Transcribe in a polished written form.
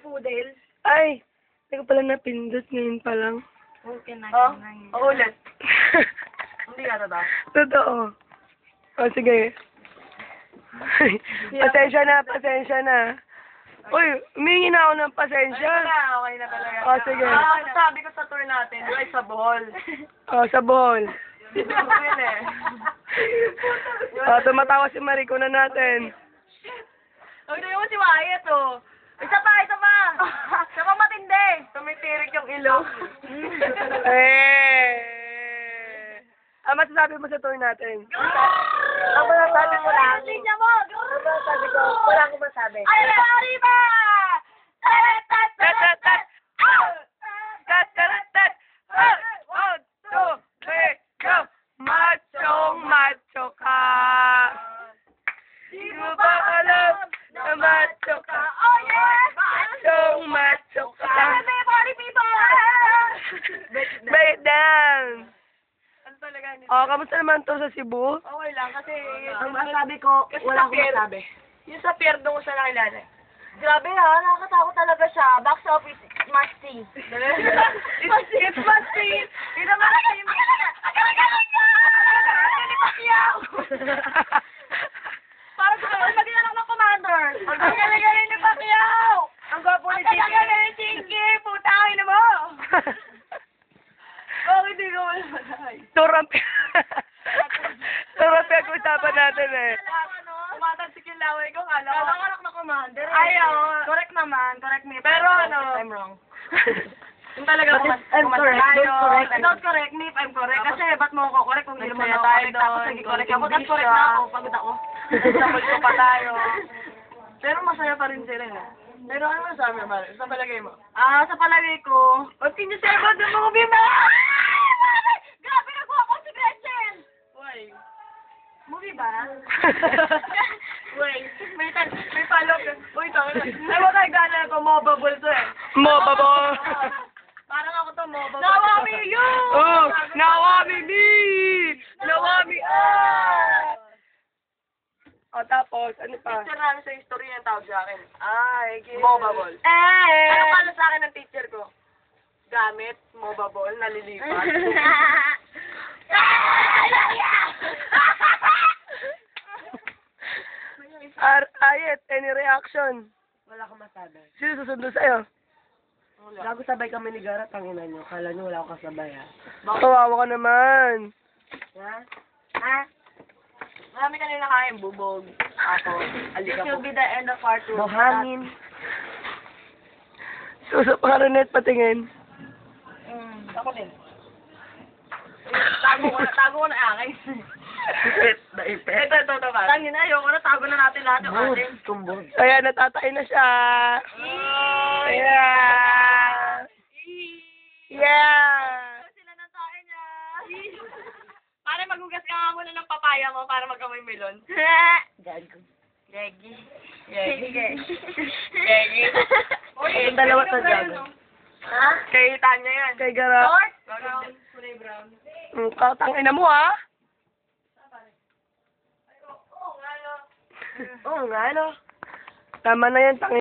poodle. Ay, hindi ko pala napindot ngayon pa lang. Okay na. Ulit. Hindi ka na. Totoo. O, sige. Pasensya na, pasensya na. Uy, humingi na ako ng pasensya. Okay na talaga. O, sige. Sabi ko sa tour natin, ay sa Bohol. O, sa ball. Dito ko yun eh. O, tumatawa si Mariko na natin. Huwag na yung si Wyatt oh. Isa pa, isa pa. Isa pa matindi. Tumitirik yung ilong. Ano masasabi mo sa tour natin? Ang masasabi ko lang. Tignan mo! Ang masasabi ko, wala akong masabi. Ay, sorry ba? Tat, tat, tat. Tat, tat, tat. 1, 2, 3, go! Machong macho ka. Di mo ba alam na macho ka? Oh, yeah! Machong macho ka. Party people! Break down. Ano talaga nito? Oh, kamusta naman to sa Cebu? Okay lang kasi Ang masabi ko, kasi wala sa akong pier, masabi. yung sa pier doon ko siya nakilala. Grabe ha, nakakatakot talaga siya. Box office, must see. It's must see. Ito must see. Parang gusto ko maging anak ng commander. Ang galing ni Pacquiao! Ang gwapo ni Chinky. Ang galing ni Chinky! Putangin na mo! Bakit hindi ko malay? Turang pinag-usapan natin eh. Tumatalsik yung laway ko, kala ko. Anak ng commander eh. Ay, oo. Correct naman, correct me. Pero ano, I'm wrong. Yung talaga I'm correct. tayo. Don't correct me if I'm correct. Kasi ba't mo ako correct kung hindi mo Nagsaya ako tayo correct tapos doon, naging correct ako. golden Tapos correct visa. na ako. Pagod ako. Sabay ko pa tayo. Pero masaya pa rin sila eh. Pero ano masabi mo? Sa palagay mo? Sa palagay ko, Ba't hindi sa'yo ba ng mga bima? grabe nagawa ko si Gretchen! Why? Movie ba? Wait, may follow-up. Uy, tama na. Ay, wag tayo gana ko, mobable to eh. Mobable. Parang ako to, mobable. Nawami you! Oh, nawami me! Nawami O, tapos, ano pa? Teacher namin sa history yung tawag sa akin. Ay, Mobable. Eh! Ano pala sa akin ng teacher ko? Gamit, mobable, nalilipat. Ayet, any reaction? Wala akong masabi. Sino susundo sa'yo? Wala. Gago sabay kami ni Gara, tangina nyo. Kala nyo wala akong kasabay ha. Kawawa ka naman. Ha? Ha? Marami kanina kain, bubog. Ako, This alika will po. be the end of our tour. Buhangin. Suso pa rin patingin. Ako din. Tago ko na akin. Ipit. Ito ba? Tangina, ayoko na, tago na natin lahat yung atin. Tumbog. Kaya natatay na siya. Yeah. Yeah. Sila na tayo niya. Para maghugas ka nga muna ng papaya mo para mag-amoy melon. Gago. Gegi. Sige. Gegi. Yung dalawa to dyan. Ha? Kay Tanya yan. Kay Gara. Short? Brown. Kulay brown. Tangina mo ha. Oo nga no. Oo nga no. Tama na yan, tangina.